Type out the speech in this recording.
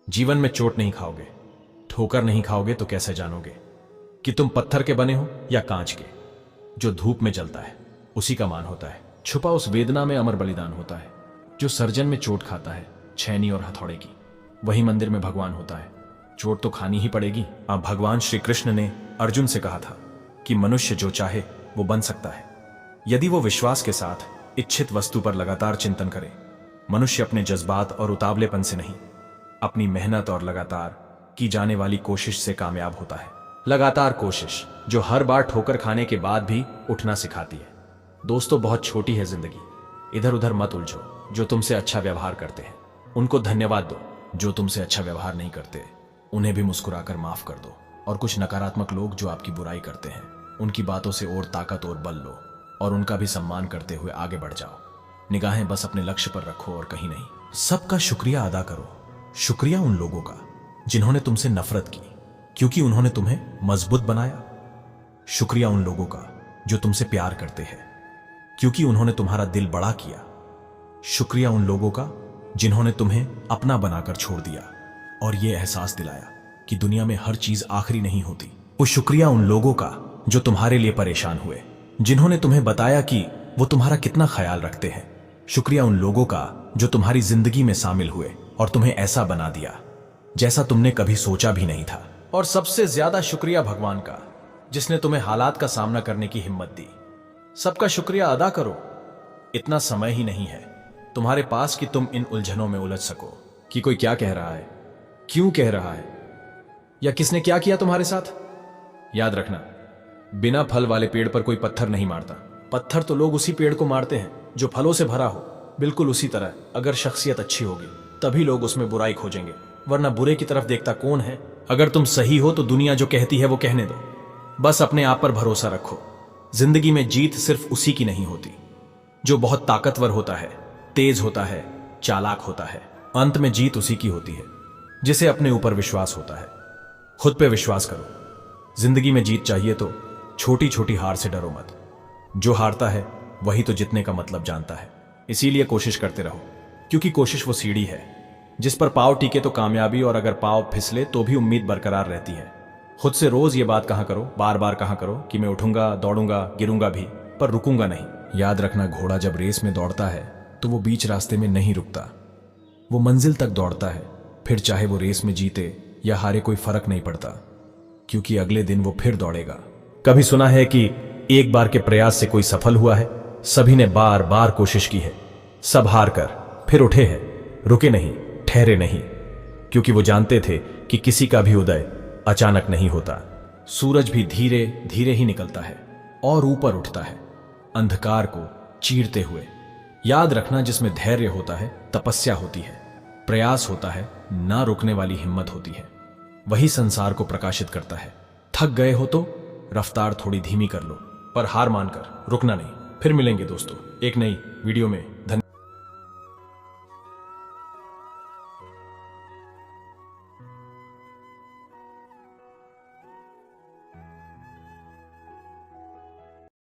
जीवन में चोट नहीं खाओगे, ठोकर नहीं खाओगे तो कैसे जानोगे कि तुम पत्थर के बने हो या कांच के। जो धूप में जलता है उसी का मान होता है। छुपा उस वेदना में अमर बलिदान होता है। जो सर्जन में चोट खाता है छैनी और हथौड़े की, वही मंदिर में भगवान होता है। चोट तो खानी ही पड़ेगी। अब भगवान श्री कृष्ण ने अर्जुन से कहा था कि मनुष्य जो चाहे वो बन सकता है, यदि वो विश्वास के साथ इच्छित वस्तु पर लगातार चिंतन करे। मनुष्य अपने जज्बात और उतावलेपन से नहीं, अपनी मेहनत और लगातार की जाने वाली कोशिश से कामयाब होता है। लगातार कोशिश जो हर बार ठोकर खाने के बाद भी उठना सिखाती है। दोस्तों, बहुत छोटी है जिंदगी, इधर उधर मत उलझो। जो तुमसे अच्छा व्यवहार करते हैं उनको धन्यवाद दो, जो तुमसे अच्छा व्यवहार नहीं करते उन्हें भी मुस्कुराकर माफ कर दो। और कुछ नकारात्मक लोग जो आपकी बुराई करते हैं उनकी बातों से और ताकत और बल लो और उनका भी सम्मान करते हुए आगे बढ़ जाओ। निगाहें बस अपने लक्ष्य पर रखो और कहीं नहीं। सबका शुक्रिया अदा करो। शुक्रिया उन लोगों का जिन्होंने तुमसे नफरत की क्योंकि उन्होंने तुम्हें मजबूत बनाया। शुक्रिया उन लोगों का जो तुमसे प्यार करते हैं क्योंकि उन्होंने तुम्हारा दिल बड़ा किया। शुक्रिया उन लोगों का जिन्होंने तुम्हें अपना बनाकर छोड़ दिया और यह एहसास दिलाया कि दुनिया में हर चीज आखिरी नहीं होती। वो शुक्रिया उन लोगों का जो तुम्हारे लिए परेशान हुए, जिन्होंने तुम्हें बताया कि वो तुम्हारा कितना ख्याल रखते हैं। शुक्रिया उन लोगों का जो तुम्हारी जिंदगी में शामिल हुए और तुम्हें ऐसा बना दिया जैसा तुमने कभी सोचा भी नहीं था। और सबसे ज्यादा शुक्रिया भगवान का जिसने तुम्हें हालात का सामना करने की हिम्मत दी। सबका शुक्रिया अदा करो। इतना समय ही नहीं है तुम्हारे पास कि तुम इन उलझनों में उलझ सको कि कोई क्या कह रहा है, क्यों कह रहा है, या किसने क्या किया तुम्हारे साथ। याद रखना, बिना फल वाले पेड़ पर कोई पत्थर नहीं मारता। पत्थर तो लोग उसी पेड़ को मारते हैं जो फलों से भरा हो। बिल्कुल उसी तरह अगर शख्सियत अच्छी होगी तभी लोग उसमें बुराई खोजेंगे, वरना बुरे की तरफ देखता कौन है। अगर तुम सही हो तो दुनिया जो कहती है वो कहने दो। बस अपने आप पर भरोसा रखो। जिंदगी में जीत सिर्फ उसी की नहीं होती जो बहुत ताकतवर होता है, तेज होता है, चालाक होता है। अंत में जीत उसी की होती है जिसे अपने ऊपर विश्वास होता है। खुद पे विश्वास करो। जिंदगी में जीत चाहिए तो छोटी छोटी हार से डरो मत। जो हारता है वही तो जीतने का मतलब जानता है। इसीलिए कोशिश करते रहो, क्योंकि कोशिश वो सीढ़ी है जिस पर पांव टिके तो कामयाबी, और अगर पांव फिसले तो भी उम्मीद बरकरार रहती है। खुद से रोज ये बात कहा करो, बार बार कहा करो कि मैं उठूंगा, दौड़ूंगा, गिरूंगा भी, पर रुकूंगा नहीं। याद रखना, घोड़ा जब रेस में दौड़ता है तो वो बीच रास्ते में नहीं रुकता, वो मंजिल तक दौड़ता है। फिर चाहे वो रेस में जीते या हारे कोई फर्क नहीं पड़ता, क्योंकि अगले दिन वो फिर दौड़ेगा। कभी सुना है कि एक बार के प्रयास से कोई सफल हुआ है? सभी ने बार बार कोशिश की है, सब हार कर फिर उठे हैं, रुके नहीं, ठहरे नहीं, क्योंकि वो जानते थे कि किसी का भी उदय अचानक नहीं होता। सूरज भी धीरे धीरे ही निकलता है और ऊपर उठता है, अंधकार को चीरते हुए। याद रखना, जिसमें धैर्य होता है तपस्या होती है, प्रयास होता है, ना रुकने वाली हिम्मत होती है, वही संसार को प्रकाशित करता है। थक गए हो तो रफ्तार थोड़ी धीमी कर लो, पर हार मानकर रुकना नहीं। फिर मिलेंगे दोस्तों एक नई वीडियो में। धन्यवाद।